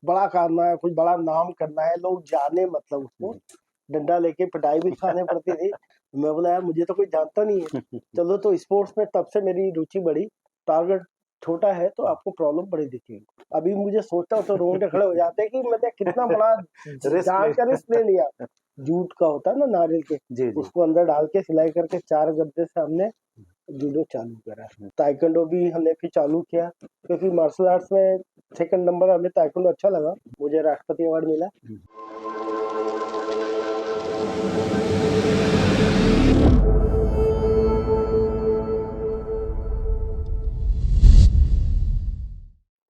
बड़ा करना है, कुछ बड़ा नाम करना है, लोग जाने मतलब उसको डंडा लेके पिटाई भी खाने पड़ती थी। मैं बोला यार मुझे तो कोई जानता नहीं है। चलो तो स्पोर्ट्स में तब से मेरी रुचि बढ़ी। टारगेट छोटा है तो आपको प्रॉब्लम बड़ी दिखेगी। अभी मुझे सोचता हूँ तो रोंगटे खड़े हो जाते हैं कि मैंने कितना बड़ा जान का रिस्क ले लिया। जूट का होता है ना नारियल के, जी जी। उसको अंदर डाल के सिलाई करके 4 गद्दे से हमने जूडो चालू करा। ताइक्वांडो भी हमने फिर चालू किया क्योंकि मार्शल आर्ट्स में सेकंड नंबर हमें ताइक्वांडो अच्छा लगा, मुझे राष्ट्रपति अवार्ड मिला।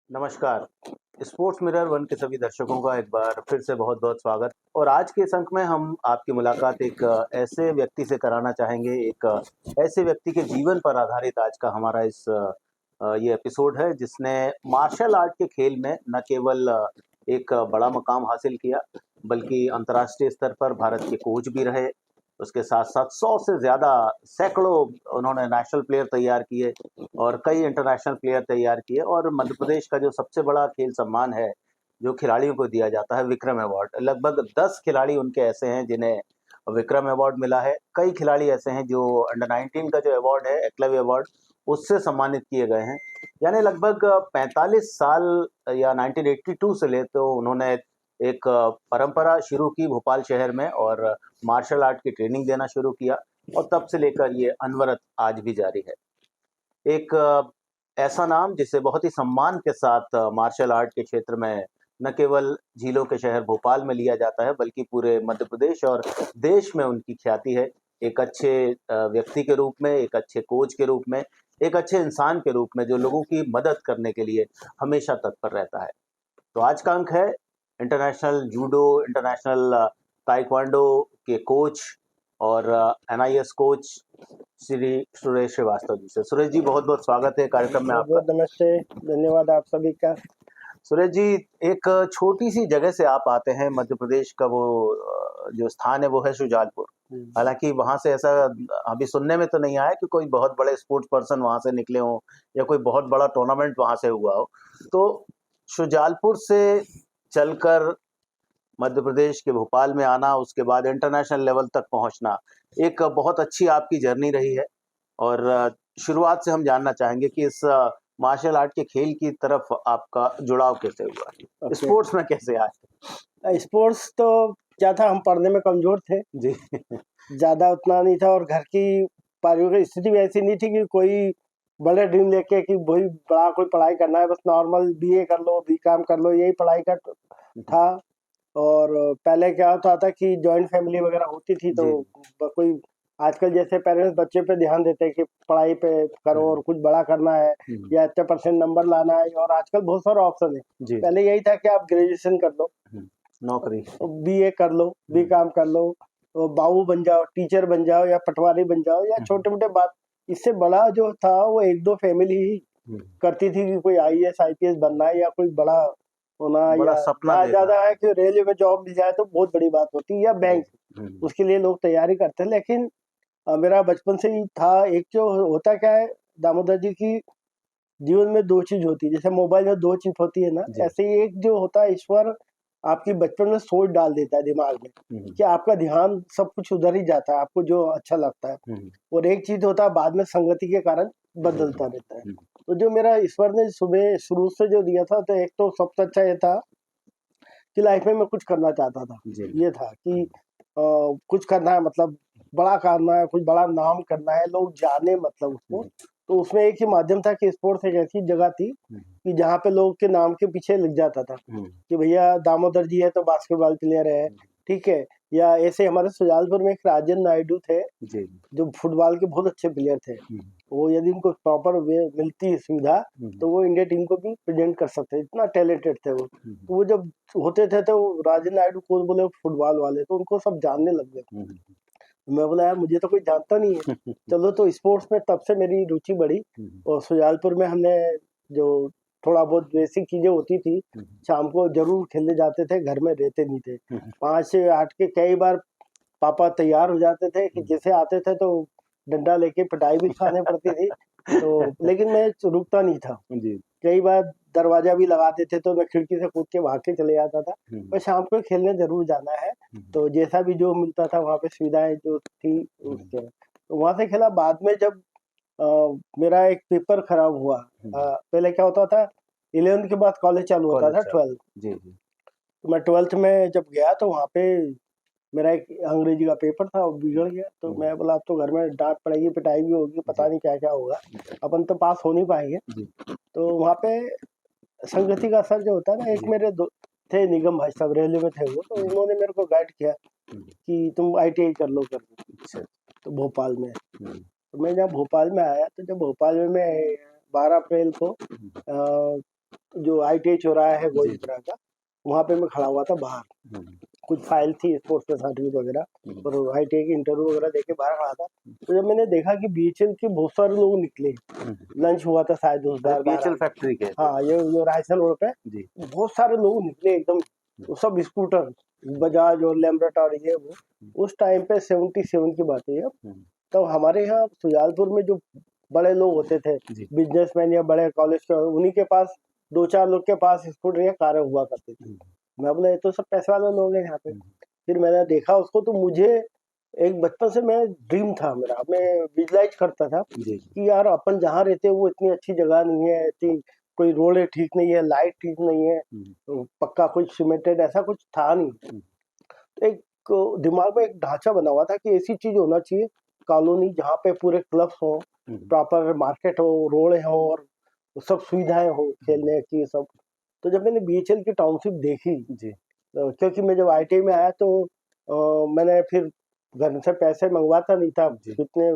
नमस्कार। स्पोर्ट्स मिरर वन के सभी दर्शकों का एक बार फिर से बहुत बहुत स्वागत। और आज के इस अंक में हम आपकी मुलाकात एक ऐसे व्यक्ति से कराना चाहेंगे, एक ऐसे व्यक्ति के जीवन पर आधारित आज का हमारा ये एपिसोड है, जिसने मार्शल आर्ट के खेल में न केवल एक बड़ा मुकाम हासिल किया, बल्कि अंतर्राष्ट्रीय स्तर पर भारत के कोच भी रहे। उसके साथ साथ 100 से ज़्यादा सैकड़ों उन्होंने नेशनल प्लेयर तैयार किए और कई इंटरनेशनल प्लेयर तैयार किए। और मध्य प्रदेश का जो सबसे बड़ा खेल सम्मान है जो खिलाड़ियों को दिया जाता है, विक्रम अवार्ड, लगभग 10 खिलाड़ी उनके ऐसे हैं जिन्हें विक्रम अवार्ड मिला है। कई खिलाड़ी ऐसे हैं जो अंडर 19 का जो अवार्ड है, एकलव्य अवार्ड, उससे सम्मानित किए गए हैं। यानी लगभग 45 साल या 1982 से ले तो उन्होंने एक परंपरा शुरू की भोपाल शहर में और मार्शल आर्ट की ट्रेनिंग देना शुरू किया, और तब से लेकर ये अनवरत आज भी जारी है। एक ऐसा नाम जिसे बहुत ही सम्मान के साथ मार्शल आर्ट के क्षेत्र में न केवल झीलों के शहर भोपाल में लिया जाता है, बल्कि पूरे मध्य प्रदेश और देश में उनकी ख्याति है। एक अच्छे व्यक्ति के रूप में, एक अच्छे कोच के रूप में, एक अच्छे इंसान के रूप में जो लोगों की मदद करने के लिए हमेशा तत्पर रहता है। तो आज का अंक है इंटरनेशनल जूडो, इंटरनेशनल ताइक्वांडो के कोच और एनआईएस कोच श्री सुरेश श्रीवास्तव जी से। सुरेश जी, बहुत बहुत स्वागत है कार्यक्रम में आपका। बहुत नमस्ते, धन्यवाद आप सभी का। सुरेश जी, एक छोटी सी जगह से आप आते हैं, मध्य प्रदेश का वो जो स्थान है वो है शुजालपुर। हालांकि वहां से ऐसा अभी सुनने में तो नहीं आया कि कोई बहुत बड़े स्पोर्ट्स पर्सन वहां से निकले हों या कोई बहुत बड़ा टूर्नामेंट वहां से हुआ हो। तो शुजालपुर से चलकर मध्य प्रदेश के भोपाल में आना, उसके बाद इंटरनेशनल लेवल तक पहुंचना, एक बहुत अच्छी आपकी जर्नी रही है। और शुरुआत से हम जानना चाहेंगे कि इस मार्शल आर्ट के खेल की तरफ आपका जुड़ाव कैसे हुआ, स्पोर्ट्स में कैसे आए? स्पोर्ट्स तो क्या था, हम पढ़ने में कमजोर थे जी। ज्यादा उतना नहीं था, और घर की पारिवारिक स्थिति भी ऐसी नहीं थी कि कोई बड़े ड्रीम लेके कि वही बड़ा कोई पढ़ाई करना है। बस नॉर्मल बीए कर लो, बीकॉम कर लो, यही पढ़ाई का था। और पहले क्या होता था कि जॉइंट फैमिली वगैरह होती थी, तो कोई आजकल जैसे पेरेंट्स बच्चे पे ध्यान देते हैं कि पढ़ाई पे करो और कुछ बड़ा करना है या इतने % नंबर लाना है। और आजकल बहुत सारा ऑप्शन है। पहले यही था कि आप ग्रेजुएशन कर लो, नौकरी बीए कर लो, बीकॉम कर लो, तो बाबू बन जाओ, टीचर बन जाओ या पटवारी बन जाओ या छोटे मोटे बात। इससे बड़ा जो था वो 1-2 फैमिली ही करती थी कि कोई आईएएस आईपीएस बनना है या कोई बड़ा होना, बड़ा या सपना ज्यादा है कि रेलवे में जॉब मिल जाए तो बहुत बड़ी बात होती है, या बैंक, उसके लिए लोग तैयारी करते हैं। लेकिन मेरा बचपन से ही था। एक जो होता क्या है दामोदर जी की, जीवन में 2 चीज होती है, जैसे मोबाइल में 2 चिप होती है ना, ऐसे ही एक जो होता है ईश्वर आपकी बचपन में सोच डाल देता है दिमाग में कि आपका ध्यान सब कुछ उधर ही जाता है, आपको जो अच्छा लगता है। और एक चीज होता है बाद में संगति के कारण बदलता रहता है। तो जो मेरा ईश्वर ने सुबह शुरू से जो दिया था, तो एक तो सबसे अच्छा ये था कि लाइफ में मैं कुछ करना चाहता था। ये था कि कुछ करना है, मतलब बड़ा करना है, कुछ बड़ा नाम करना है, लोग जाने मतलब उसको। तो उसमें एक ही माध्यम था कि स्पोर्ट्स एक ऐसी जगह थी कि जहाँ पे लोग के नाम के पीछे लग जाता था कि भैया दामोदर जी है तो बास्केटबॉल प्लेयर है, ठीक है। या ऐसे हमारे सुजालपुर में एक राजन नायडू थे जो फुटबॉल के बहुत अच्छे प्लेयर थे। वो यदि उनको प्रॉपर मिलती सुविधा तो वो इंडिया टीम को भी प्रेजेंट कर सकते, इतना टैलेंटेड थे वो। तो वो जब होते थे तो राजन नायडू कोच बोले फुटबॉल वाले, तो उनको सब जानने लग गए। मैं बोला यार मुझे तो कोई जानता नहीं है। चलो तो स्पोर्ट्स में तब से मेरी रुचि बढ़ी। और सुजालपुर में हमने जो थोड़ा बहुत बेसिक चीजें होती थी, शाम को जरूर खेलने जाते थे, घर में रहते नहीं थे। 5 से 8 के कई बार पापा तैयार हो जाते थे कि जैसे आते थे तो डंडा लेके पिटाई भी खाने पड़ती थी। तो लेकिन मैं रुकता नहीं था। कई बार दरवाजा भी लगा देते तो मैं खिड़की से कूद के भाग के चले जाता था। पर शाम को खेलने जरूर जाना है, तो जैसा भी जो मिलता था वहाँ पे सुविधाएं जो थी उसके, तो वहाँ से खेला। बाद में जब मेरा एक पेपर खराब हुआ, पहले क्या होता था 11th के बाद कॉलेज चालू होता था, 12th। जी जी। तो मैं 12th में जब गया तो वहाँ पे मेरा एक अंग्रेजी का पेपर था, वो बिगड़ गया। तो मैं बोला अब तो घर में डांट पड़ेगी, पिटाई भी होगी, पता नहीं क्या क्या होगा, अपन तो पास हो नहीं पाएंगे। तो वहाँ पे संगति का असर जो होता है ना, एक मेरे थे निगम भाई साहब, रेलवे में थे वो, तो उन्होंने मेरे को गाइड किया कि तुम ITI कर लो कर, तो भोपाल में। तो मैं जब भोपाल में आया, तो जब भोपाल में मैं 12 अप्रैल को जो ITI चौराहा है गोविंदपुरा का, वहाँ पे मैं खड़ा हुआ था बाहर, कुछ फाइल थी स्पोर्ट्स के सर्टिफिकेट वगैरह, और ITI की इंटरव्यू वगैरह देके बाहर खड़ा था। तो जब मैंने देखा कि BHL के बहुत सारे लोग निकले, लंच हुआ था शायद उस बार BHL फैक्ट्री के, हाँ ये रायसन रोड पे बहुत सारे लोग निकले एकदम, सब स्कूटर बजाज और लैम्बर्ट और ये वो। उस टाइम पे 77 की बात है। तो हमारे यहाँ सुजालपुर में जो बड़े लोग होते थे, बिजनेसमैन या बड़े कॉलेज के, उन्हीं के पास 2-4 लोग के पास स्कूटर या कारें हुआ करती थी। मैं बोला ये तो सब पैसे वाले लोग हैं यहाँ पे। फिर मैंने देखा उसको, तो मुझे एक बचपन से मैं ड्रीम था मेरा, मैं विजुलाइज करता था कि यार अपन जहाँ रहते हैं वो इतनी अच्छी जगह नहीं है, इतनी कोई रोड ठीक नहीं है, लाइट ठीक नहीं है, पक्का कुछ सीमेंटेड ऐसा कुछ था नहीं। तो एक दिमाग में एक ढांचा बना हुआ था कि ऐसी चीज होना चाहिए, कॉलोनी जहाँ पे पूरे क्लब्स हो, प्रॉपर मार्केट हो, रोड हो और सब सुविधाएं हो खेलने की सब। तो जब मैंने BHL की टाउनशिप देखी जी, क्योंकि मैं जब ITI में आया तो मैंने फिर घर से पैसे मंगवाता नहीं था, इतने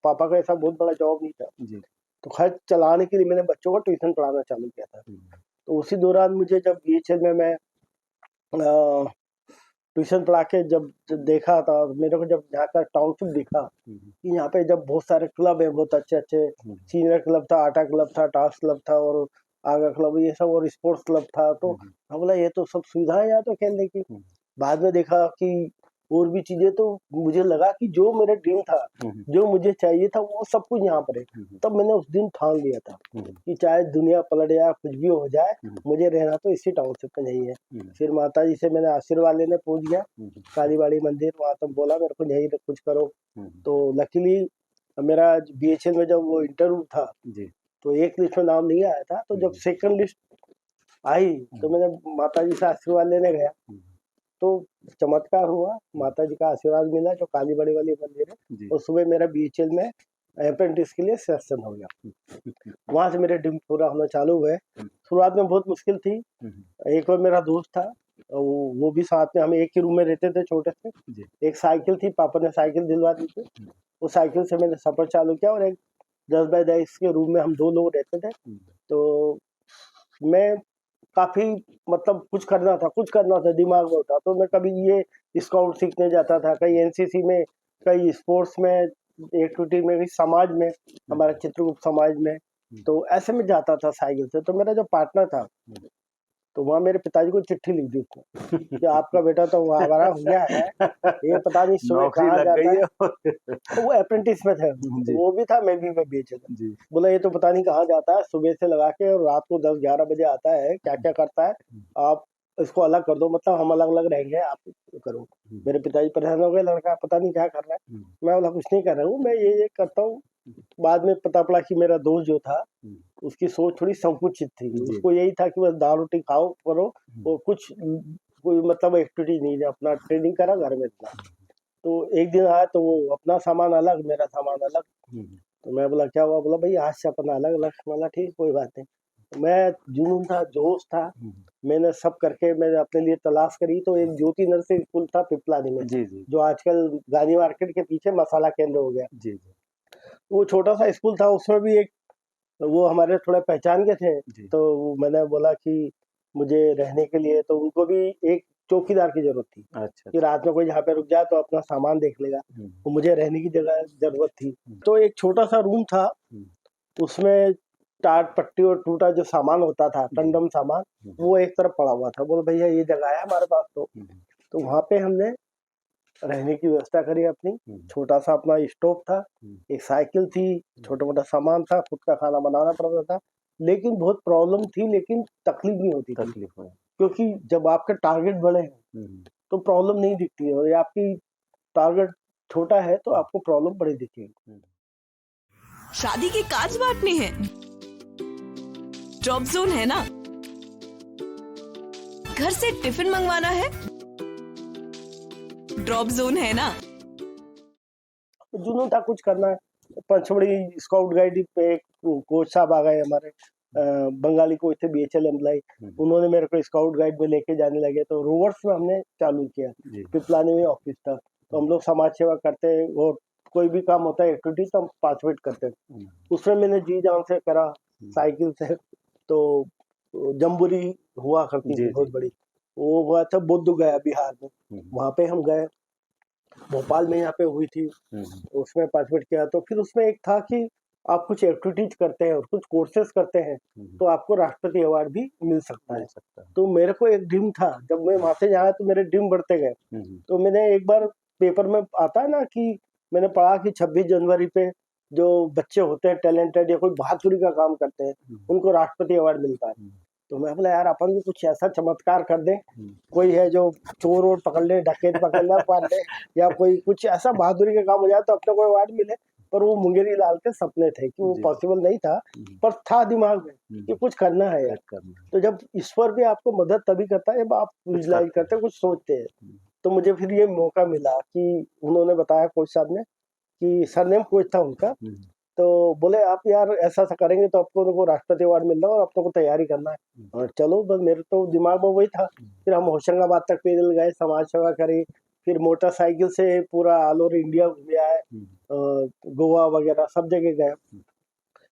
पापा का ऐसा बहुत बड़ा जॉब नहीं था जी। तो खर्च चलाने के लिए मैंने बच्चों को ट्यूशन पढ़ाना चालू किया था। तो उसी दौरान मुझे जब BHL में मैं ट्यूशन पढ़ा के जब देखा था, मेरे को जब यहाँ का टाउनशिप दिखा कि यहाँ पे जब बहुत सारे क्लब है, बहुत अच्छे अच्छे, सीनियर क्लब था, आटा क्लब था, टास्क क्लब था और आगा क्लब ये सब, और स्पोर्ट्स क्लब था। तो हम बोला ये तो सब सुविधाएं यहाँ तो खेलने की। बाद में देखा कि और भी चीजें, तो मुझे लगा कि जो मेरा ड्रीम था, जो मुझे चाहिए था, वो सब कुछ यहाँ पर है। तब मैंने उस दिन ठान लिया था कि चाहे दुनिया पलट जाए, कुछ भी हो जाए, मुझे रहना तो इसी टाउनशिप में नहीं है। फिर माता जी से मैंने आशीर्वाद लेने पहुंच गया, कालीबाड़ी मंदिर, वहां तक बोला मेरे को यही कुछ करो। तो लकीली मेरा BHL में जब वो इंटरव्यू था तो एक लिस्ट में नाम नहीं आया था, तो जब सेकंड लिस्ट आई तो मैंने माता जी से आशीर्वाद लेने गया, तो चमत्कार हुआ, माता जी का आशीर्वाद मिला जो कालीबाड़ी वाली मंदिर है, और सुबह मेरा BHL में अप्रेंटिस के लिए सिलेक्शन हो गया। वहां से मेरे ड्रीम पूरा होना चालू हुए। शुरुआत में बहुत मुश्किल थी। एक और मेरा दोस्त था, वो भी साथ में, हम एक ही रूम में रहते थे छोटे से। एक साइकिल थी, पापा ने साइकिल दिलवा दी थी, वो साइकिल से मैंने सफर चालू किया, और एक 10 बाय 10 के रूम में हम 2 लोग रहते थे। तो मैं काफी मतलब कुछ करना था, दिमाग में होता, तो मैं कभी ये स्काउट सीखने जाता था, कहीं NCC में, कहीं स्पोर्ट्स में, एक्टिविटी में, कहीं समाज में, हमारा चित्रगुप्त समाज में, तो ऐसे में जाता था साइकिल से। तो मेरा जो पार्टनर था, तो वहाँ मेरे पिताजी को चिट्ठी लिख दी उसने कि आपका बेटा तो आवारा हो गया है, ये पता नहीं सुबह कहाँ जाता है। तो वो अप्रेंटिस में थे, वो भी था, मैं भी BHL। बोला ये तो पता नहीं कहाँ जाता है, सुबह से लगा के और रात को 10-11 बजे आता है, क्या क्या करता है, आप इसको अलग कर दो, मतलब हम अलग अलग रहेंगे, आप करो। मेरे पिताजी परेशान हो गए, लड़का पता नहीं क्या कर रहा है। मैं बोला कुछ नहीं कर रहा हूँ, मैं ये करता हूँ। बाद में पता पड़ा कि मेरा दोस्त जो था उसकी सोच थोड़ी संकुचित थी, उसको यही था कि बस दाल रोटी खाओ करो, और कुछ कोई मतलब एक्टिविटी नहीं है, अपना ट्रेनिंग करा घर में इतना। तो एक दिन आया तो वो अपना सामान अलग, मेरा सामान अलग। तो मैं बोला क्या हुआ, बोला भाई आज से अपना अलग अलग। बोला ठीक कोई बात नहीं। तो मैं जुनून था, जोश था, मैंने सब करके मैंने अपने लिए तलाश करी। तो एक ज्योति नर्सरी स्कूल था पिपलानी में, जो आजकल गांधी मार्केट के पीछे मसाला केंद्र हो गया। वो छोटा सा स्कूल था, उसमें भी एक वो हमारे थोड़ा पहचान के थे। तो मैंने बोला कि मुझे रहने के लिए, तो उनको भी एक चौकीदार की जरूरत थी। अच्छा, कि रात में कोई यहाँ पे रुक जाए तो अपना सामान देख लेगा, तो मुझे रहने की जगह जरूरत थी। तो एक छोटा सा रूम था, उसमें टाट पट्टी और टूटा जो सामान होता था, कंडम सामान, वो एक तरफ पड़ा हुआ था। बोले भैया ये जगह है हमारे पास। तो वहाँ पे हमने रहने की व्यवस्था करी अपनी। छोटा सा अपना स्टोव था, एक साइकिल थी, छोटा मोटा सामान था, खुद का खाना बनाना पड़ता था। लेकिन बहुत प्रॉब्लम थी, लेकिन तकलीफ नहीं होती थी, तकलीफ में। क्योंकि जब आपके टारगेट बड़े हैं तो प्रॉब्लम नहीं दिखती है, और ये आपकी टारगेट छोटा है तो आपको प्रॉब्लम बड़ी दिखेगी। शादी के कार्ड बांटने हैं, ड्रॉप जोन है ना, घर से टिफिन मंगवाना है, ड्रॉप जोन है ना। जुनून था कुछ करना है। पंचमढ़ी स्काउट गाइड पे एक कोच साहब आ गए हमारे, बंगाली कोच थे, BHL एम्प्लॉय, उन्होंने मेरे को स्काउट गाइड में लेके जाने लगे, तो रोवर्स में हमने चालू किया। पिपलानी में ऑफिस था, तो हम लोग समाज सेवा करते हैं, और कोई भी काम होता है एक्टिविटी तो हम पार्टिसिपेट करते हैं। उसमें मैंने जी जान से करा, साइकिल से। तो जम्बूरी हुआ करती थी बहुत बड़ी, वो हुआ था बुद्ध गया बिहार में, वहाँ पे हम गए। भोपाल में यहाँ पे हुई थी, उसमें पार्टिसिपेट किया। तो फिर उसमें एक था कि आप कुछ एक्टिविटीज करते हैं और कुछ कोर्सेज करते हैं तो आपको राष्ट्रपति अवार्ड भी मिल सकता है। तो मेरे को एक ड्रीम था, जब मैं वहां से आया तो मेरे ड्रीम बढ़ते गए। तो मैंने एक बार पेपर में आता है ना कि मैंने पढ़ा कि 26 जनवरी पे जो बच्चे होते हैं टैलेंटेड या कोई बहादुरी का काम करते हैं, उनको राष्ट्रपति अवार्ड मिलता है। तो मैं बोला यार अपन भी कुछ ऐसा चमत्कार कर दे, कोई है जो चोर वोर पकड़ ले, डकैत पकड़ ले, पार ले, या कोई कुछ ऐसा बहादुरी का काम हो जाए तो अपने को अवार्ड मिले। पर वो मुंगेरी लाल के सपने थे कि वो पॉसिबल नहीं था, पर था दिमाग में कि कुछ करना है यार। तो जब ईश्वर भी आपको मदद तभी करता है जब आप विजुअलाइज करते हैं, कुछ सोचते हैं। तो मुझे फिर ये मौका मिला कि उन्होंने बताया कोच साहब ने कि सरनेम कोच था उनका, तो बोले आप यार ऐसा ऐसा करेंगे तो आपको राष्ट्रपति अवार्ड मिल रहा है और आपको को तैयारी करना है। और चलो, बस मेरे तो दिमाग में वही था। फिर हम होशंगाबाद तक पैदल गए, समाज सेवा करी, फिर मोटरसाइकिल से पूरा ऑल ओवर इंडिया घूमे आए, गोवा वगैरह सब जगह गए।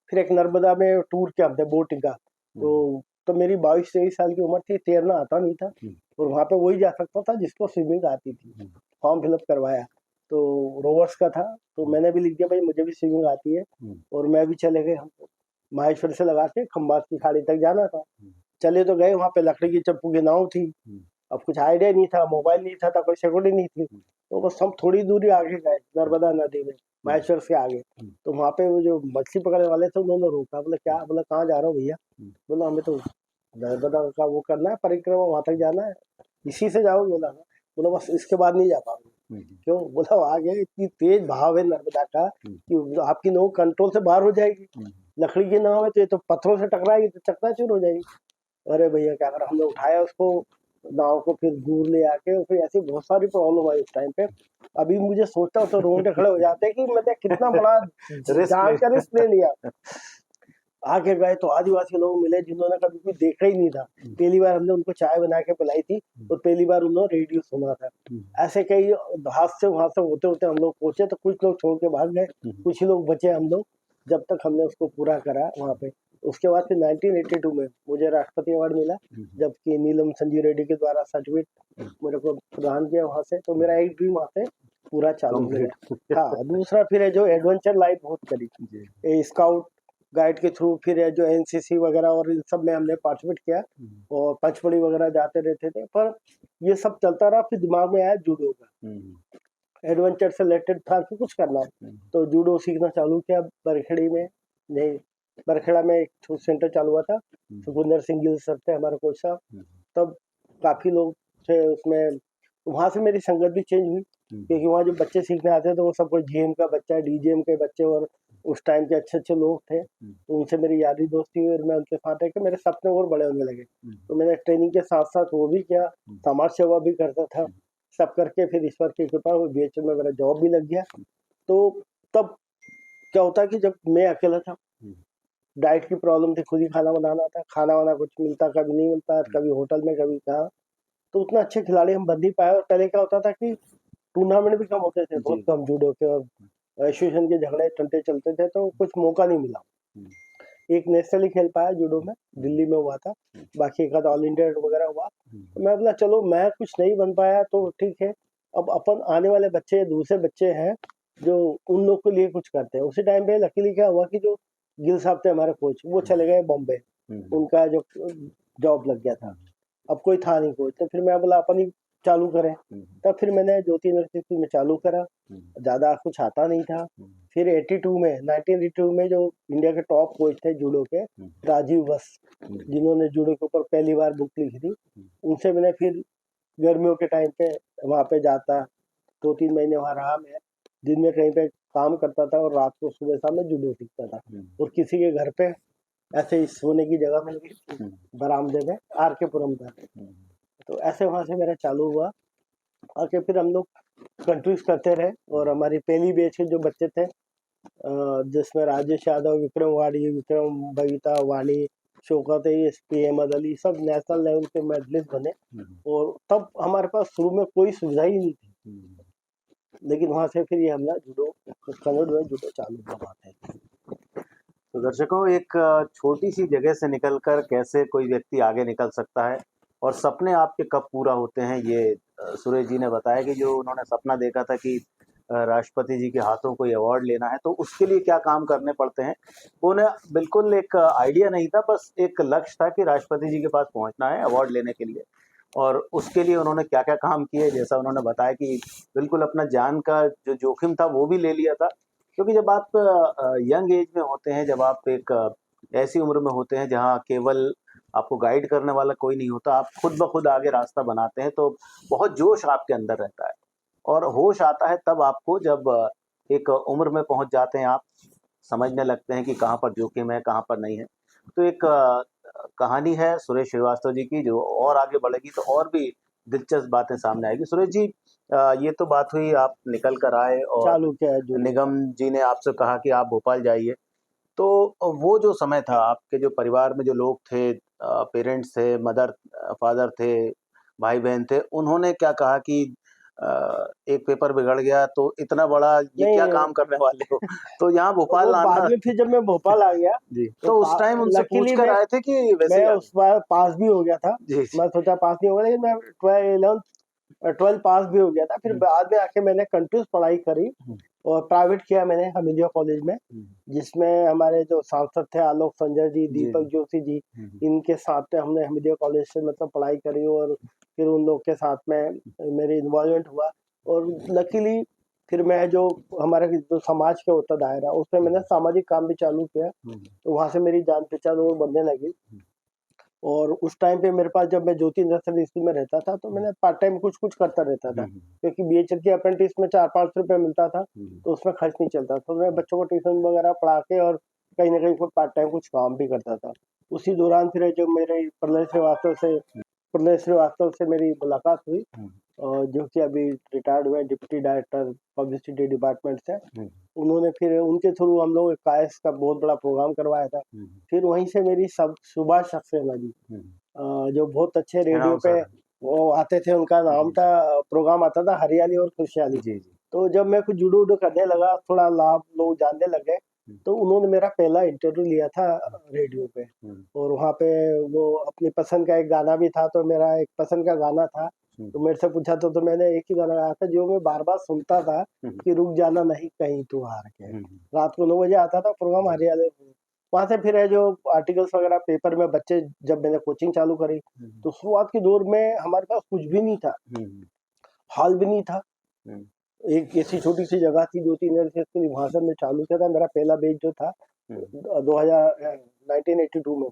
फिर एक नर्मदा में टूर किया हमने बोटिंग का। तो मेरी 22-23 साल की उम्र थी, तैरना आता नहीं था, और वहाँ पे वही जा सकता था जिसको स्विमिंग आती थी। फॉर्म फिलअप करवाया तो रोवर्स का था, तो मैंने भी लिख दिया भाई मुझे भी स्विमिंग आती है, और मैं भी चले गए। हमको माहेश्वर से लगा के खंबात की खाड़ी तक जाना था। चले तो गए, वहाँ पे लकड़ी की चप्पू की नाव थी। अब कुछ आइडिया नहीं था, मोबाइल नहीं था, कोई सिक्योरिटी नहीं थी, तो बस हम थोड़ी दूरी आगे गए नर्मदा नदी में, माहेश्वर से आगे। तो वहाँ पे वो जो मछली पकड़ने वाले थे उन्होंने रोका, बोले क्या, बोला कहाँ जा रहे हो भैया? बोला हमें तो नर्मदा का वो करना है, परिक्रमा, वहां तक जाना है। इसी से जाओगे? बोला बस इसके बाद नहीं जा पाऊंगा। क्यों? बोला आगे इतनी तेज बहाव है नर्मदा का कि आपकी नाव कंट्रोल से बाहर हो जाएगी। लकड़ी की नाव है तो ये तो पत्थरों से टकराएगी तो चकनाचूर हो जाएगी। अरे भैया क्या करा, हमने उठाया उसको, नाव को, फिर दूर ले आके, फिर ऐसी बहुत सारी प्रॉब्लम आई उस टाइम पे। अभी मुझे सोचता हूँ तो रोंगटे खड़े हो जाते हैं कि मैंने कितना बड़ा जान का रिस्क ले लिया। आगे गए तो आदिवासी लोग मिले जिन्होंने कभी कुछ देखा ही नहीं था। पहली बार हमने उनको चाय बना के पिलाई थी, और पहली बार उन्होंने रेडियो सुना था। ऐसे कई हादसे वहां से होते होते हम लोग पहुंचे, तो कुछ लोग छोड़ के भाग गए, कुछ ही लोग बचे हम लोग, जब तक हमने उसको पूरा करा वहाँ पे। उसके बाद फिर 1982 में मुझे राष्ट्रपति अवार्ड मिला, जबकि नीलम संजीव रेड्डी के द्वारा सर्टिफिकेट मेरे को प्रदान किया वहां से। तो मेरा एक ड्रीम वहां से पूरा चालू हो गया। हाँ, दूसरा फिर है जो एडवेंचर लाइफ बहुत करी, स्काउट गाइड के थ्रू, फिर है जो NCC वगैरह और इन सब में हमने पार्टिसिपेट किया, और पंचमढ़ी वगैरह जाते रहते थे। पर ये सब चलता रहा, फिर दिमाग में आया जूडो का, एडवेंचर से रिलेटेड था कि कुछ करना है, तो जूडो सीखना चालू किया बरखेड़ी में। नहीं, बरखेड़ा में एक सेंटर चालू हुआ था, सुखविंदर सिंह गिल सर थे हमारे कोच साहब, तब काफी लोग थे उसमें। वहां से मेरी संगत भी चेंज हुई, क्योंकि वहाँ जो बच्चे सीखने आते थे तो वो सब कोई GM का बच्चा, DGM के बच्चे, और उस टाइम के अच्छे अच्छे लोग थे, उनसे मेरी यारी दोस्ती हुई, और मैं उनके साथ है कि मेरे सपने और बड़े होने लगे। तो मैंने ट्रेनिंग के साथ साथ वो भी किया, समाज सेवा भी करता था, सब करके फिर ईश्वर की कृपा BHL में मेरा जॉब भी लग गया। तो तब क्या होता कि जब मैं अकेला था, डाइट की प्रॉब्लम थी, खुद ही खाना बनाना था, खाना वाना कुछ मिलता, कभी नहीं मिलता, कभी होटल में, कभी कहाँ, तो उतना अच्छे खिलाड़ी हम बन नहीं पाए। और पहले क्या होता था कि टूर्नामेंट भी कम होते थे, बहुत कम जूडो के, और एसोसिएशन के झगड़े टंटे चलते थे, तो कुछ मौका नहीं मिला। एक नेशनल ही खेल पाया जूडो में, दिल्ली में हुआ था, बाकी एक ऑल इंडिया वगैरह हुआ। तो मैं बोला चलो मैं कुछ नहीं बन पाया तो ठीक है, अब अपन आने वाले बच्चे, दूसरे बच्चे हैं जो उन लोग के लिए कुछ करते हैं। उसी टाइम पे लकीली क्या हुआ कि जो गिल साहब थे हमारे कोच, वो चले गए बॉम्बे, उनका जो जॉब लग गया था, अब कोई था नहीं कोच। तो फिर मैं बोला अपन ही चालू करें, तब फिर मैंने ज्योति यूनिवर्सिटी में चालू करा, ज्यादा कुछ आता नहीं था। फिर 82 में 1982 में जो इंडिया के टॉप कोच थे जूडो के, राजीव बस, जिन्होंने जूडो के ऊपर पहली बार बुक लिखी थी, उनसे मैंने फिर गर्मियों के टाइम पे वहाँ पे जाता, 2-3 महीने वहाँ रहा मैं, दिन में कहीं पे काम करता था और रात को सुबह शाम में जूडो सीखता था। और किसी के घर पे ऐसे ही सोने की जगह मिल गई बरामदे में, आर के पुरम पर। तो ऐसे वहाँ से मेरा चालू हुआ। आके फिर हम लोग कंट्रीज करते रहे और हमारी पहली बैच के जो बच्चे थे, जिसमें राजेश यादव, विक्रम वाड़ी, विक्रम बबीता वाणी, शौकत एसपी, अहमद अली, सब नेशनल लेवल के मेडलिस्ट बने। और तब हमारे पास शुरू में कोई सुविधा ही नहीं थी, लेकिन वहाँ से फिर ये हमला जूडो कन्वर्ट हुआ, जूडो चालू हुआ बात है। तो दर्शकों, एक छोटी सी जगह से निकलकर कैसे कोई व्यक्ति आगे निकल सकता है और सपने आपके कब पूरा होते हैं, ये सुरेश जी ने बताया कि जो उन्होंने सपना देखा था कि राष्ट्रपति जी के हाथों कोई अवार्ड लेना है, तो उसके लिए क्या काम करने पड़ते हैं। उन्हें बिल्कुल एक आइडिया नहीं था, बस एक लक्ष्य था कि राष्ट्रपति जी के पास पहुंचना है अवार्ड लेने के लिए। और उसके लिए उन्होंने क्या क्या काम किए, जैसा उन्होंने बताया कि बिल्कुल अपना जान का जो जोखिम था वो भी ले लिया था। क्योंकि जब आप यंग एज में होते हैं, जब आप एक ऐसी उम्र में होते हैं जहाँ केवल आपको गाइड करने वाला कोई नहीं होता, आप खुद ब खुद आगे रास्ता बनाते हैं, तो बहुत जोश आपके अंदर रहता है। और होश आता है तब आपको, जब एक उम्र में पहुंच जाते हैं, आप समझने लगते हैं कि कहाँ पर जोखिम है, कहाँ पर नहीं है। तो एक कहानी है सुरेश श्रीवास्तव जी की, जो और आगे बढ़ेगी तो और भी दिलचस्प बातें सामने आएगी। सुरेश जी, ये तो बात हुई आप निकल कर आए और चालू किया है जूडो। निगम जी ने आपसे कहा कि आप भोपाल जाइए, तो वो जो समय था, आपके जो परिवार में जो लोग थे, पेरेंट्स थे, मदर फादर थे, भाई बहन थे, उन्होंने क्या कहा कि एक पेपर बिगड़ गया तो इतना बड़ा ये क्या नहीं, काम करने वाले हो, तो यहाँ भोपाल वो आना। बाद में फिर जब मैं भोपाल आ गया जी, तो उस टाइम उनसे पूछ लकीली कर आए थे कि वैसे ही मैं आ उस बार पास भी हो गया था। जी, जी। मैं सोचा पास नहीं होगा, लेकिन मैं 12 पास भी हो गया था। फिर बाद में आके मैंने कंटिन्यूस पढ़ाई करी और प्राइवेट किया मैंने हमीदिया कॉलेज में, जिसमें हमारे जो सांसद थे आलोक संजय जी, दीपक जोशी जी, इनके साथ में हमने हमीदिया कॉलेज से मतलब पढ़ाई करी और फिर उन लोग के साथ में मेरी इन्वॉल्वमेंट हुआ। और लकीली फिर मैं जो हमारे जो समाज के होता दायरा, उसमें मैंने सामाजिक काम भी चालू किया, तो वहाँ से मेरी जान पहचान और बनने लगी। और उस टाइम पे मेरे पास, जब मैं ज्योति इंडस्ट्रियल स्कूल में रहता था, तो मैंने पार्ट टाइम कुछ कुछ करता रहता था, क्योंकि बीएचएल के अप्रेंटिस में 4-5 रुपये मिलता था, तो उसमें खर्च नहीं चलता, तो मैं बच्चों को ट्यूशन वगैरह पढ़ा के और कहीं ना कहीं पार्ट टाइम कुछ काम भी करता था। उसी दौरान फिर जो मेरे प्रहलाद श्रीवास्तव से मेरी मुलाकात हुई, जो कि अभी रिटायर्ड हुए, डिप्टी डायरेक्टर पब्लिसिटी डिपार्टमेंट से। उन्होंने फिर उनके थ्रू हम लोग कायस का बहुत बड़ा प्रोग्राम करवाया था। फिर वहीं से मेरी सब सुभाष सक्सेना जी, जो बहुत अच्छे रेडियो पे वो आते थे, उनका नाम था, प्रोग्राम आता था हरियाली और खुशहाली। तो जब मैं कुछ जूडो वूडो करने लगा, थोड़ा लाभ लोग जानने लगे, तो उन्होंने मेरा पहला इंटरव्यू लिया था रेडियो पे। और वहाँ पे वो अपनी पसंद का एक गाना भी था, तो मेरा एक पसंद का गाना था, तो मेरे से पूछा तो मैंने एक ही गाना गाया था जो मैं बार बार सुनता था, कि रुक जाना नहीं कहीं तू हार के। रात को 9 बजे आता था प्रोग्राम हरियाणा। वहां से फिर है जो आर्टिकल्स वगैरह पेपर में, बच्चे जब मैंने कोचिंग चालू करी, तो शुरुआत के दौर में हमारे पास कुछ भी नहीं था, हॉल भी नहीं था, एक ऐसी छोटी सी जगह थी, 2-3 स्कूल, वहां से मैं चालू किया था। मेरा पहला बैच जो था 1982 में।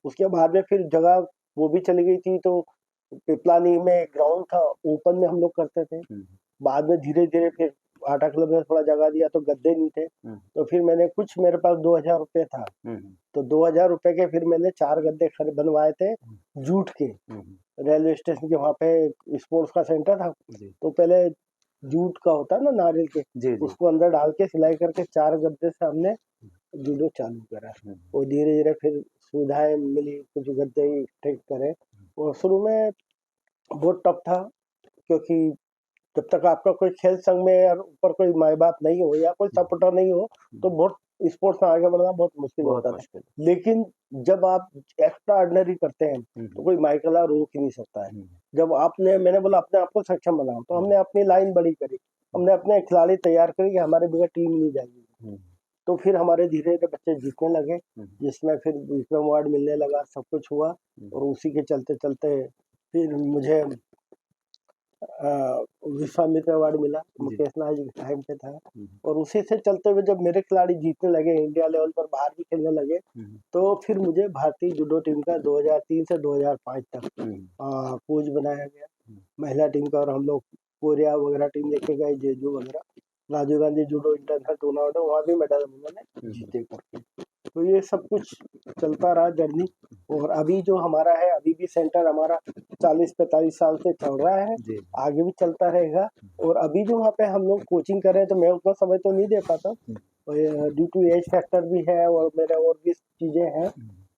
उसके बाद में फिर जगह वो भी चली गई थी, तो पिपलानी में ग्राउंड था, ओपन में हम लोग करते थे। बाद में धीरे धीरे फिर आटा क्लब में थोड़ा जगह दिया, तो गद्दे नहीं थे, तो फिर मैंने कुछ, मेरे पास 2000 रुपये था, तो 2000 रुपये के फिर मैंने 4 गद्दे बनवाए थे जूट के, रेलवे स्टेशन के वहाँ पे स्पोर्ट्स का सेंटर था, तो पहले जूट का होता है ना, नारियल के, उसको अंदर डाल के सिलाई करके 4 गद्दे से हमने जूडो चालू करा। और धीरे धीरे फिर सुविधाएं मिली, कुछ गद्दे ठीक करे। और शुरू में बहुत टफ था, क्योंकि जब तक आपका कोई खेल संघ में और ऊपर कोई माँ बाप नहीं हो या कोई सपोर्टर नहीं हो, तो बहुत स्पोर्ट्स में आगे बढ़ना बहुत मुश्किल होता था। लेकिन जब आप एक्स्ट्रा ऑर्डिनरी करते हैं, तो कोई माइकला रोक ही नहीं सकता है। जब मैंने बोला अपने आप को सक्षम बनाओ, तो हमने अपनी लाइन बड़ी करी, हमने अपने खिलाड़ी तैयार करे कि हमारे बगैर टीम नहीं जाएगी। तो फिर हमारे धीरे धीरे बच्चे जीतने लगे, जिसमें फिर विक्रम अवार्ड मिलने लगा, सब कुछ हुआ। और उसी के चलते चलते फिर मुझे विश्वामित्र अवार्ड मिला, मुकेश नाथ जी टाइम पे था। और उसी से चलते हुए जब मेरे खिलाड़ी जीतने लगे, इंडिया लेवल पर बाहर भी खेलने लगे, तो फिर मुझे भारतीय जूडो टीम का 2003 से 2005 तक कोच बनाया गया, महिला टीम का। और हम लोग कोरिया वगैरह टीम लेके गए, जेजू वगैरह, Rajiv Gandhi judo international tournament, वहाँ भी मेडल हम लोगों ने जीते करके। तो ये सब कुछ चलता रहा जर्नी। और अभी जो हमारा है, अभी भी सेंटर हमारा 40-45 साल से चल रहा है, आगे भी चलता रहेगा। और अभी जो वहाँ पे हम लोग कोचिंग कर रहे हैं, तो मैं उतना समय तो नहीं दे पाता, ड्यू टू एज फैक्टर भी है और मेरे और भी चीज़ें हैं।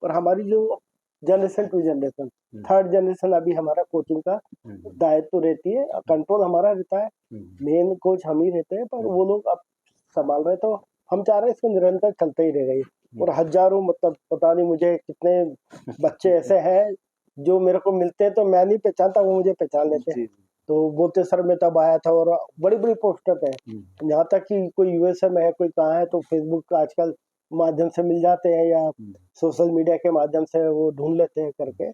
पर हमारी जो generation to generation, third generation अभी हमारा कोचिंग का दायित्व रहती है, कंट्रोल हमारा रहता है, मेन कोच हम ही रहते हैं, पर वो लोग अब संभाल रहे। तो हम चाह रहे हैं इसको निरंतर चलते ही रहेगा ये। और हजारों, मतलब पता नहीं मुझे कितने बच्चे ऐसे हैं जो मेरे को मिलते हैं तो मैं नहीं पहचानता, वो मुझे पहचान लेते हैं। तो बोलते सर मैं तब आया था, और बड़ी बड़ी पोस्टर पे है, यहाँ तक कि कोई यूएसए में है, कोई कहाँ है, तो फेसबुक का आजकल माध्यम से मिल जाते हैं, या सोशल मीडिया के माध्यम से वो ढूंढ लेते हैं करके,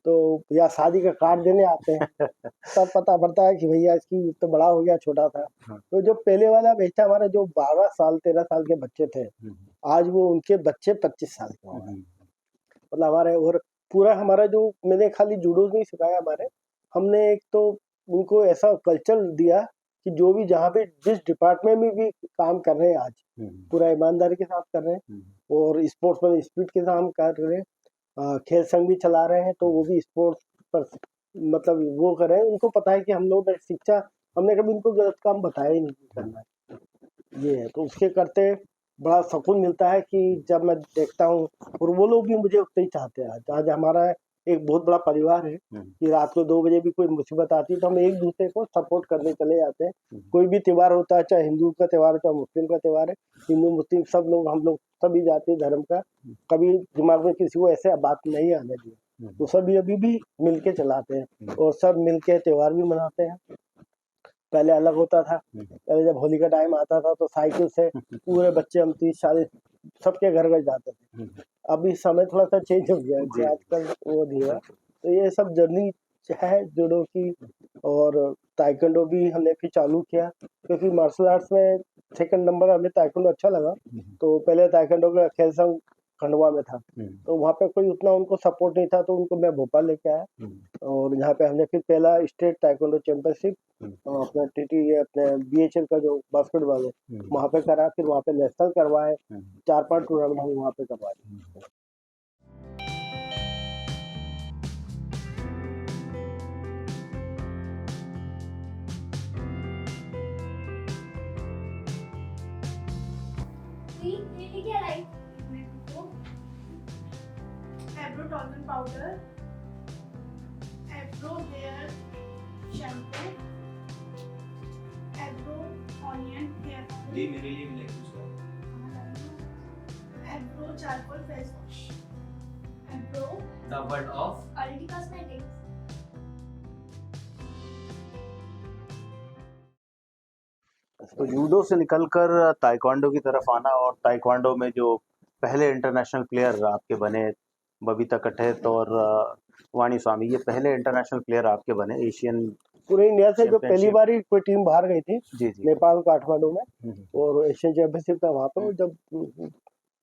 तो या शादी का कार्ड देने आते हैं, तब पता पड़ता है कि भैया इसकी तो बड़ा हो गया, छोटा था। तो जो पहले वाला बैच था हमारे, जो 12 साल 13 साल के बच्चे थे, आज वो उनके बच्चे 25 साल के हो गए। मतलब हमारे, और पूरा हमारा जो, मैंने खाली जूडो नहीं सिखाया, हमारे हमने एक तो उनको ऐसा कल्चर दिया कि जो भी जहाँ पे जिस डिपार्टमेंट में भी काम कर रहे हैं आज, पूरा ईमानदारी के साथ कर रहे हैं, और स्पोर्ट्स में स्पिरिट के साथ कर रहे हैं, खेल संघ भी चला रहे हैं, तो वो भी स्पोर्ट्स पर मतलब वो कर रहे हैं। उनको पता है कि हम लोग शिक्षा, हमने कभी उनको गलत काम बताया ही नहीं करना है, ये है। तो उसके करते बड़ा सुकून मिलता है कि जब मैं देखता हूँ, और वो लोग भी मुझे उतना ही चाहते हैं। आज हमारा एक बहुत बड़ा परिवार है कि रात को 2 बजे भी कोई मुसीबत आती है तो हम एक दूसरे को सपोर्ट करने चले जाते हैं। कोई भी त्यौहार होता है, चाहे हिंदू का त्यौहार है, चाहे मुस्लिम का त्यौहार है, हिंदू मुस्लिम सब लोग, हम लोग सभी जाति धर्म का, कभी दिमाग में किसी को ऐसे बात नहीं आने दी, तो सभी अभी भी मिलके चलाते हैं, और सब मिलके त्यौहार भी मनाते हैं। पहले अलग होता था, पहले जब होली का टाइम आता था तो साइकिल से पूरे बच्चे हम 30-40 सबके घर घर जाते थे। अभी समय थोड़ा सा चेंज हो गया है, आजकल वो दिया। तो ये सब जर्नी है जूडो की। और ताइक्वांडो भी हमने फिर चालू किया, क्योंकि मार्शल आर्ट्स में सेकंड नंबर हमें ताइक्वांडो अच्छा लगा। तो पहले ताइक्वांडो का खेल संघ खंडवा में था, तो वहाँ पे कोई उतना उनको सपोर्ट नहीं था, तो उनको मैं भोपाल लेके आया, और यहाँ पे हमने फिर पहला स्टेट ताइक्वांडो चैंपियनशिप अपना टीटी, अपने बीएचएल का जो बास्केटबॉल है वहाँ पे करा, फिर वहाँ पे नेशनल करवाए, 4-5 टूर्नामेंट हम वहाँ पे करवाए। Eyebrow toner powder, eyebrow hair shampoo, eyebrow onion hair oil, जी मेरे लिए भी लेके उसका eyebrow charcoal face wash, eyebrow the word of Aldi Cosmetics. तो जूडो से निकलकर ताइक्वांडो की तरफ आना, और ताइक्वांडो में जो पहले इंटरनेशनल प्लेयर आपके बने, बबीता कठेत और वाणी स्वामी, ये पहले इंटरनेशनल प्लेयर आपके बने एशियन पूरे इंडिया से जो पहली बार ही कोई टीम बाहर गई थी, जी जी नेपाल काठमांडू में, और एशियन चैंपियनशिप था वहाँ पे। जब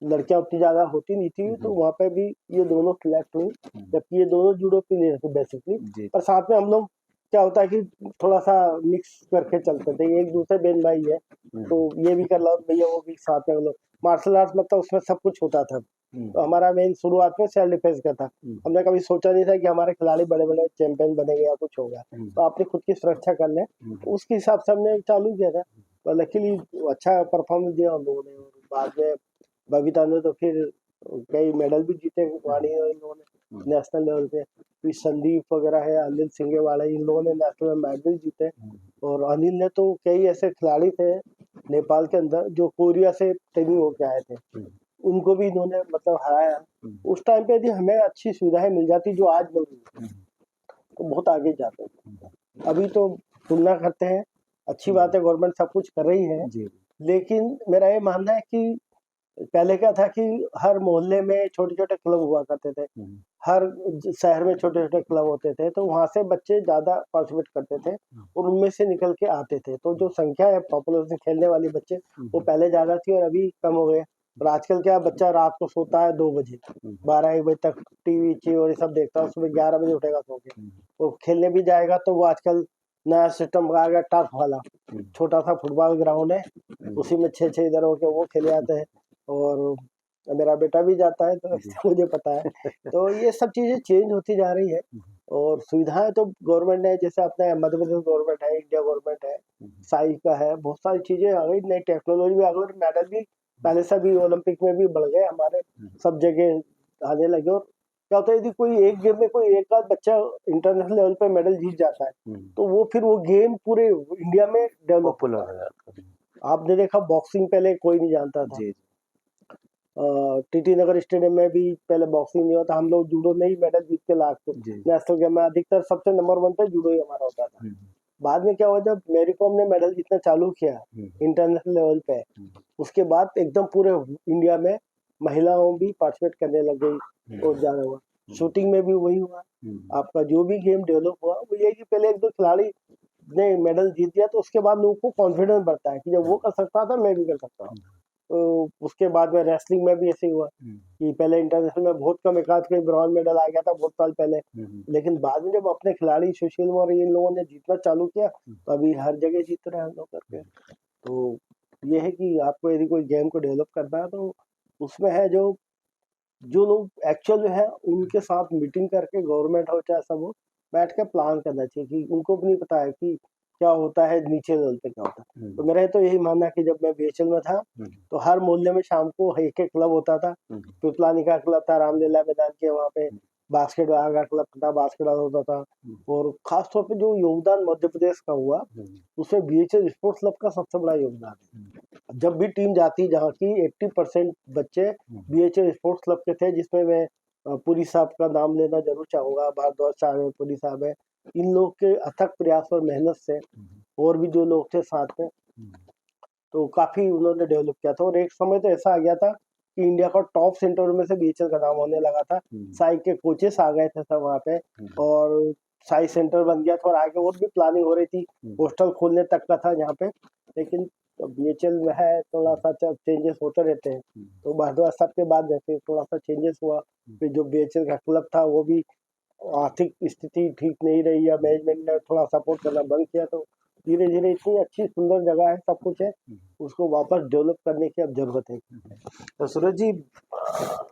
लड़कियां उतनी ज्यादा होती नहीं थी, तो वहाँ पे भी ये दोनों सिलेक्ट हुई, जबकि ये दोनों जूडो प्लेयर थे बेसिकली। पर साथ में हम लोग, क्या होता है कि थोड़ा सा मिक्स करके चलते थे, एक दूसरे बहन भाई है तो ये भी कर लो भैया, वो भी साथ में। हम लोग मार्शल आर्ट्स मतलब उसमें सब कुछ होता था। तो हमारा मेन शुरुआत में सेल्फ डिफेंस का था। हमने कभी सोचा नहीं था कि हमारे खिलाड़ी बड़े बड़े चैंपियन बनेंगे या कुछ होगा, तो आपने खुद की सुरक्षा कर ले, तो उसके हिसाब से हमने चालू किया था। तो लकीली अच्छा परफॉर्मेंस दिया हम लोगों ने, और बाद में बबीता ने तो फिर कई मेडल भी जीते, वाणी और इन लोगों ने नेशनल लेवल पे। फिर संदीप वगैरह है, अनिल सिंगेवाड़ा, इन लोगों ने नेशनल में मेडल जीते। और अनिल ने तो कई ऐसे खिलाड़ी थे नेपाल के अंदर जो कोरिया से ट्रेनिंग होके आए थे, उनको भी इन्होंने मतलब हराया। उस टाइम पे यदि हमें अच्छी सुविधाएं मिल जाती जो आज मिल रही तो बहुत आगे जाते थे। अभी तो तुलना करते हैं, अच्छी बात है, गवर्नमेंट सब कुछ कर रही है, लेकिन मेरा ये मानना है कि पहले क्या था कि हर मोहल्ले में छोटे-छोटे क्लब हुआ करते थे। हर शहर में छोटे-छोटे क्लब होते थे, तो वहाँ से बच्चे ज़्यादा पार्टिसिपेट करते थे और उनमें से निकल के आते थे। तो जो संख्या है पॉपुलेशन खेलने वाले बच्चे, वो पहले ज़्यादा थी और अभी कम हो गए। और आजकल क्या बच्चा रात को सोता है 2 बजे, 12-1 बजे तक टीवी और ये सब देखता है, सुबह 11 बजे उठेगा सो के। वो खेलने भी जाएगा तो वो आजकल नया सिस्टम आ गया टर्फ वाला, छोटा-सा फुटबॉल ग्राउंड है, उसी में 6-6 इधर होके वो खेले जाते हैं और मेरा बेटा भी जाता है तो इससे मुझे पता है। तो ये सब चीज़ें चेंज होती जा रही है और सुविधाएँ तो गवर्नमेंट ने जैसे अपने मध्य प्रदेश गवर्नमेंट है, इंडिया गवर्नमेंट है, साई का है, बहुत सारी चीज़ें आ गई, नई टेक्नोलॉजी भी आ गई और मेडल भी पहले से भी ओलंपिक में भी बढ़ गए हमारे, सब जगह आने लगे। और क्या होता है यदि कोई एक गेम में कोई एक आध बच्चा इंटरनेशनल लेवल पे मेडल जीत जाता है तो वो फिर वो गेम पूरे इंडिया में डेवलप पॉपुलर हो जाता है। आपने देखा बॉक्सिंग पहले कोई नहीं जानता था। जी टीटी नगर स्टेडियम में भी पहले बॉक्सिंग नहीं होता, हम लोग जूडो में ही मेडल जीत के लाते जी नेशनल गेम में, अधिकतर सबसे नंबर 1 पे जूडो ही हमारा होता था। बाद में क्या हुआ जब मैरी कॉम ने मेडल जीतना चालू किया इंटरनेशनल लेवल पे, उसके बाद एकदम पूरे इंडिया में महिलाओं भी पार्टिसिपेट करने लग गई और ज्यादा हुआ। शूटिंग में भी वही हुआ, आपका जो भी गेम डेवलप हुआ वो ये कि पहले एक दो खिलाड़ी ने मेडल जीत दिया तो उसके बाद लोगों को कॉन्फिडेंस बढ़ता है कि जब वो कर सकता था मैं भी कर सकता हूँ। तो उसके बाद में रेसलिंग में भी ऐसे ही हुआ कि पहले इंटरनेशनल में बहुत कम एकाध कोई ब्रॉन्ज मेडल आ गया था बहुत साल पहले, लेकिन बाद में जब अपने खिलाड़ी सुशील और इन लोगों ने जीतना चालू किया तो अभी हर जगह जीत रहे हैं हम लोग करके। तो ये है कि आपको यदि कोई गेम को डेवलप करना है तो उसमें है जो जो लोग एक्चुअल में है उनके साथ मीटिंग करके गवर्नमेंट हो चाहे सब हो बैठ के प्लान करना चाहिए कि उनको भी नहीं पता है कि क्या होता है नीचे लेवल पे क्या होता है। तो मेरा तो यही मानना है कि जब मैं बीएचएल में था तो हर मोहल्ले में शाम को एक एक क्लब होता था। पिपलानी का क्लब था, रामलीला मैदान के वहाँ पे बास्केटबॉल का क्लब था, बास्केटबॉल होता था। और खास तौर पे जो योगदान मध्य प्रदेश का हुआ उसमें बीएचएल स्पोर्ट्स क्लब का सबसे बड़ा योगदान है। जब भी टीम जाती जहाँ की 80% बच्चे बीएचएल स्पोर्ट्स क्लब के थे, जिसमें मैं पुरी साहब का नाम लेना जरूर चाहूंगा, भारद्वाज साहब है, पुरी साहब है। इन लोग के अथक प्रयास और मेहनत से और भी जो लोग थे साथ में तो काफी उन्होंने डेवलप किया था। और एक समय तो ऐसा आ गया था कि इंडिया का टॉप सेंटर में से बीएचएल का नाम होने लगा था। साई के कोचेस आ गए थे सब वहाँ पे और साई सेंटर बन गया था और आगे और भी प्लानिंग हो रही थी, हॉस्टल खोलने तक का था यहाँ पे। लेकिन बीएचएल में है थोड़ा सा चेंजेस होते रहते हैं। तो भारद्वाज साहब के बाद जैसे थोड़ा सा चेंजेस हुआ, फिर जो बीएचएल का क्लब था वो भी आर्थिक स्थिति ठीक नहीं रही या मैनेजमेंट ने थोड़ा सपोर्ट करना बंद किया, तो धीरे धीरे इतनी अच्छी सुंदर जगह है, सब कुछ है, उसको वापस डेवलप करने की अब जरूरत है। तो सूरज जी,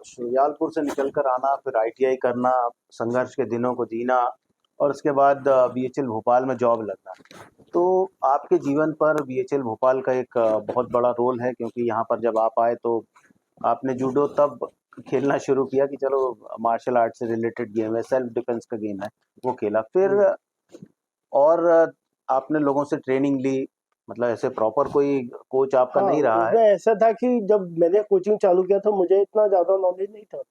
शुजालपुर से निकलकर आना, फिर आईटीआई करना, संघर्ष के दिनों को जीना और उसके बाद बीएचएल भोपाल में जॉब लगना, तो आपके जीवन पर बीएचएल भोपाल का एक बहुत बड़ा रोल है, क्योंकि यहाँ पर जब आप आए तो आपने जूडो तब खेलना शुरू किया कि चलो मार्शल आर्ट से रिलेटेड गेम है, सेल्फ डिफेंस का गेम है, वो खेला। फिर और आपने लोगों से ट्रेनिंग ली, मतलब ऐसे प्रॉपर कोई कोच आपका नहीं रहा है? ऐसा था कि जब मैंने कोचिंग चालू किया तो मुझे इतना ज्यादा नॉलेज नहीं था,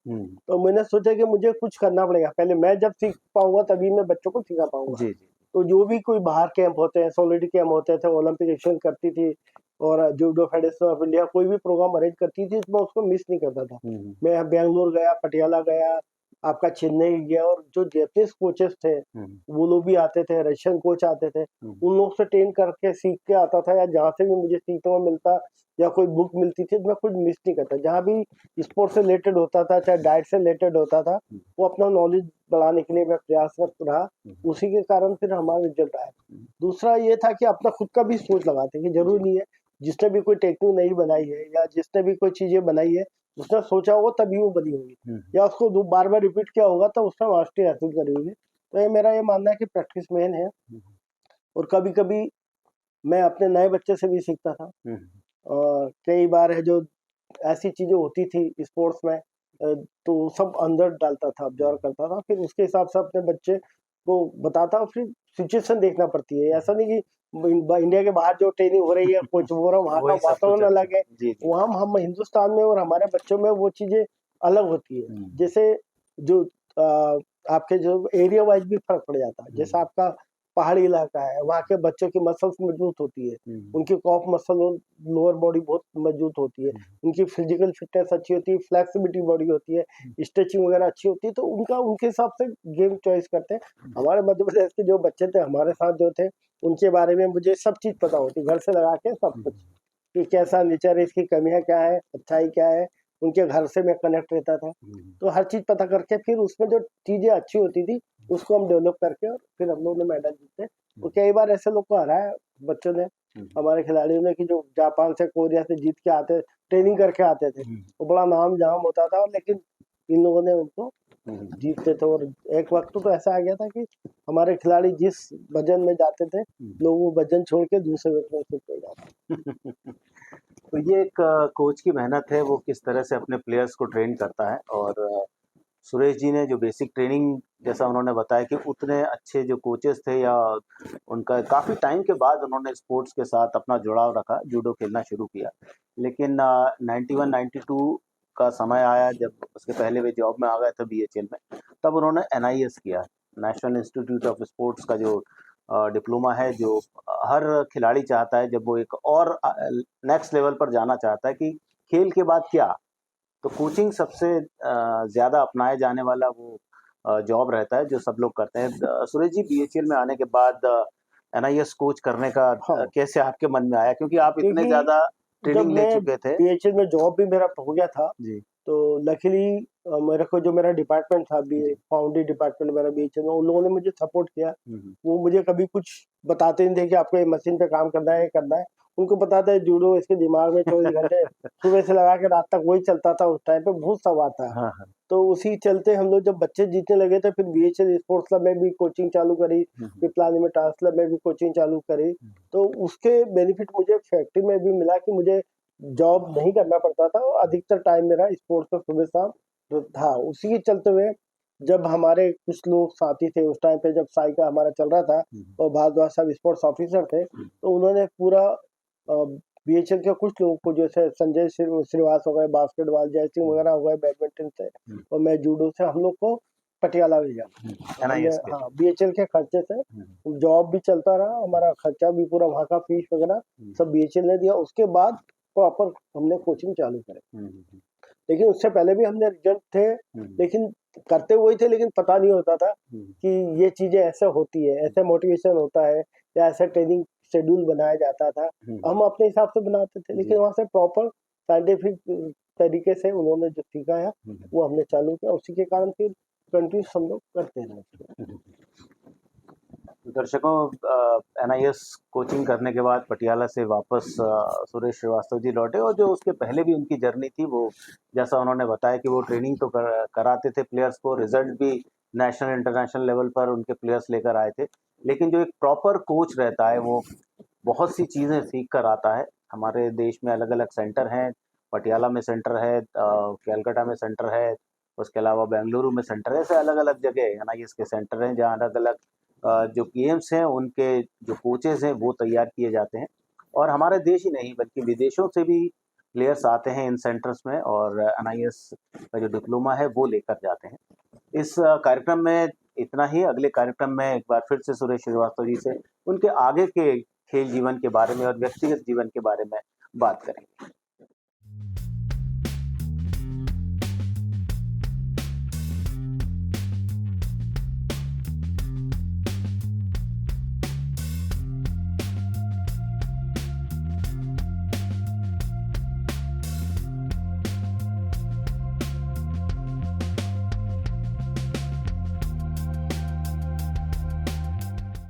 तो मैंने सोचा कि मुझे कुछ करना पड़ेगा, पहले मैं जब सीख पाऊंगा तभी मैं बच्चों को सिखा पाऊंगा। जी जी। तो जो भी कोई बाहर कैंप होते हैं, सॉलिड कैंप होते थे, ओलंपिक एक्शन करती थी और जूडो फेडरेशन ऑफ इंडिया कोई भी प्रोग्राम अरेंज करती थी तो मैं उसको मिस नहीं करता था। मैं बेंगलोर गया, पटियाला गया, आपका चेन्नई गया, और जो जैपनीज कोचेस थे वो लोग भी आते थे, रशियन कोच आते थे, उन लोग से ट्रेन करके सीख के आता था, या जहाँ से भी मुझे सीखने को मिलता या कोई बुक मिलती थी तो मैं कुछ मिस नहीं करता। जहाँ भी स्पोर्ट्स से रिलेटेड होता था, चाहे डाइट से रिलेटेड होता था, वो अपना नॉलेज बढ़ाने के लिए मैं प्रयासरत रहा, उसी के कारण फिर हमारा रिजल्ट आया। दूसरा ये था कि अपना खुद का भी सोच लगाते कि जरूरी नहीं है जिसने भी कोई टेक्निक नहीं बनाई है या जिसने भी कोई चीजें बनाई है उसने सोचा होगा तभी वो बनी होगी, या उसको बार बार रिपीट किया होगा तो उसने मास्टरी हासिल करी होगी। तो ये मेरा ये मानना है कि प्रैक्टिस मेन है। और कभी कभी मैं अपने नए बच्चे से भी सीखता था, और कई बार है जो ऐसी चीजें होती थी स्पोर्ट्स में तो सब अंदर डालता था, ऑब्जर्व करता था, फिर उसके हिसाब से अपने बच्चे को बताता, और फिर सिचुएशन देखना पड़ती है। ऐसा नहीं कि इंडिया के बाहर जो ट्रेनिंग हो रही है कोच हो रहा है वहाँ का वातावरण अलग है, वहाँ हम हिंदुस्तान में और हमारे बच्चों में वो चीजें अलग होती है। जैसे जो आपके जो एरिया वाइज भी फर्क पड़ जाता है, जैसे आपका पहाड़ी इलाका है, वहाँ के बच्चों की मसल्स मजबूत होती है, उनकी कॉफ मसल और लोअर बॉडी बहुत मजबूत होती है, उनकी फिजिकल फिटनेस अच्छी होती है, फ्लेक्सिबिलिटी बॉडी होती है, स्ट्रेचिंग वगैरह अच्छी होती है, तो उनके हिसाब से गेम चॉइस करते हैं। हमारे मध्य प्रदेश के जो बच्चे थे हमारे साथ जो थे, उनके बारे में मुझे सब चीज़ पता होती, घर से लगा के सब कुछ, कि कैसा नेचर है, इसकी कमियाँ क्या है, अच्छाई क्या है, उनके घर से मैं कनेक्ट रहता था, तो हर चीज़ पता करके फिर उसमें जो चीज़ें अच्छी होती थी उसको हम डेवलप करके और फिर हम लोग ने मेडल जीते। तो कई बार ऐसे लोग को हराया बच्चों ने, हमारे खिलाड़ियों ने, कि जो जापान से कोरिया से जीत के आते, ट्रेनिंग करके आते थे, वो बड़ा नाम जाम होता था, लेकिन इन लोगों ने उनको जीतते थे। और एक वक्त तो ऐसा आ गया था कि हमारे खिलाड़ी जिस वजन में जाते थे, लोग वो वजन छोड़ के दूसरे वेट में शिफ्ट हो जाते। तो ये एक कोच की मेहनत है, वो किस तरह से अपने प्लेयर्स को ट्रेन करता है। और सुरेश जी ने जो बेसिक ट्रेनिंग, जैसा उन्होंने बताया कि उतने अच्छे जो कोचेस थे, या उनका काफ़ी टाइम के बाद उन्होंने स्पोर्ट्स के साथ अपना जुड़ाव रखा, जूडो खेलना शुरू किया। लेकिन 91-92 का समय आया, जब उसके पहले वे जॉब में आ गए थे BHL में, तब उन्होंने NIS किया, नेशनल इंस्टीट्यूट ऑफ स्पोर्ट्स का जो डिप्लोमा है, जो हर खिलाड़ी चाहता है जब वो एक और नेक्स्ट लेवल पर जाना चाहता है कि खेल के बाद क्या, तो कोचिंग सबसे ज़्यादा अपनाया जाने वाला वो जॉब रहता है जो सब लोग करते हैं। सुरेश जी, BHL में आने के बाद NIS कोच करने का हाँ। कैसे आपके मन में आया, क्योंकि आप इतने क्योंकि ज़्यादा जब ट्रेनिंग ले मैं चुके थे? BHL में जॉब भी मेरा हो गया था, जी। तो लकीली मेरे को जो मेरा डिपार्टमेंट था, फाउंड्री डिपार्टमेंट मेरा BHL में, उन लोगों ने मुझे सपोर्ट किया। वो मुझे कभी कुछ बताते नहीं थे कि आपको ये मशीन पे काम करना है, ये करना है। उनको पता था जूडो इसके दिमाग में 24 घंटे सुबह से लगा के रात तक वही चलता था, उस टाइम पे बहुत सवार था। हाँ, हाँ। तो उसी चलते हम लोग जब बच्चे जीतने लगे थे, फिर BHL स्पोर्ट्स क्लब में भी कोचिंग चालू करी, फिर प्लानी में टास्क क्लब में भी कोचिंग चालू करी। तो उसके बेनिफिट मुझे फैक्ट्री में भी मिला कि मुझे जॉब नहीं करना पड़ता था, और अधिकतर टाइम मेरा स्पोर्ट्स में सुबह शाम था। उसी के चलते हुए जब हमारे कुछ लोग साथी थे उस टाइम पे, जब साई का हमारा चल रहा था और भारद्वाज साहब स्पोर्ट्स ऑफिसर थे, तो उन्होंने पूरा BHL के कुछ लोगों को, जैसे संजय श्रीवास हो गए बास्केटबॉल, जय सिंह वगैरह हो गए बैडमिंटन से, और मैं जूडो से, हम लोग को पटियाला भेजा। NIS के? हाँ, BHL के खर्चे से जॉब भी चलता रहा, हमारा खर्चा भी पूरा, वहाँ का फीस वगैरह सब BHL ने दिया। उसके बाद प्रॉपर हमने कोचिंग चालू करे, लेकिन उससे पहले भी हमने रिजल्ट थे, लेकिन करते हुए थे, लेकिन पता नहीं होता था कि ये चीजें ऐसे होती है, ऐसे मोटिवेशन होता है, या ऐसा ट्रेनिंग शेड्यूल बनाया जाता था। हम अपने हिसाब से बनाते थे, लेकिन वहाँ से प्रॉपर साइंटिफिक तरीके से उन्होंने जो सीखा है वो हमने चालू किया, उसी के कारण फिर कंटिन्यू हम लोग करते रहे। दर्शकों, NIS कोचिंग करने के बाद पटियाला से वापस सुरेश श्रीवास्तव जी लौटे, और जो उसके पहले भी उनकी जर्नी थी, वो जैसा उन्होंने बताया कि वो ट्रेनिंग तो कराते थे प्लेयर्स को, रिजल्ट भी नेशनल इंटरनेशनल लेवल पर उनके प्लेयर्स लेकर आए थे, लेकिन जो एक प्रॉपर कोच रहता है वो बहुत सी चीज़ें सीख कर आता है। हमारे देश में अलग अलग सेंटर हैं, पटियाला में सेंटर है, कैलकाटा में सेंटर है, उसके अलावा बेंगलुरु में सेंटर है, ऐसे अलग अलग जगह NIS के सेंटर हैं जहाँ अलग अलग जो गेम्स हैं उनके जो कोचेज़ हैं वो तैयार किए जाते हैं। और हमारे देश ही नहीं बल्कि विदेशों से भी प्लेयर्स आते हैं इन सेंटर्स में, और NIS का जो डिप्लोमा है वो लेकर जाते हैं। इस कार्यक्रम में इतना ही। अगले कार्यक्रम में एक बार फिर से सुरेश श्रीवास्तव जी से उनके आगे के खेल जीवन के बारे में और व्यक्तिगत जीवन के बारे में बात करेंगे।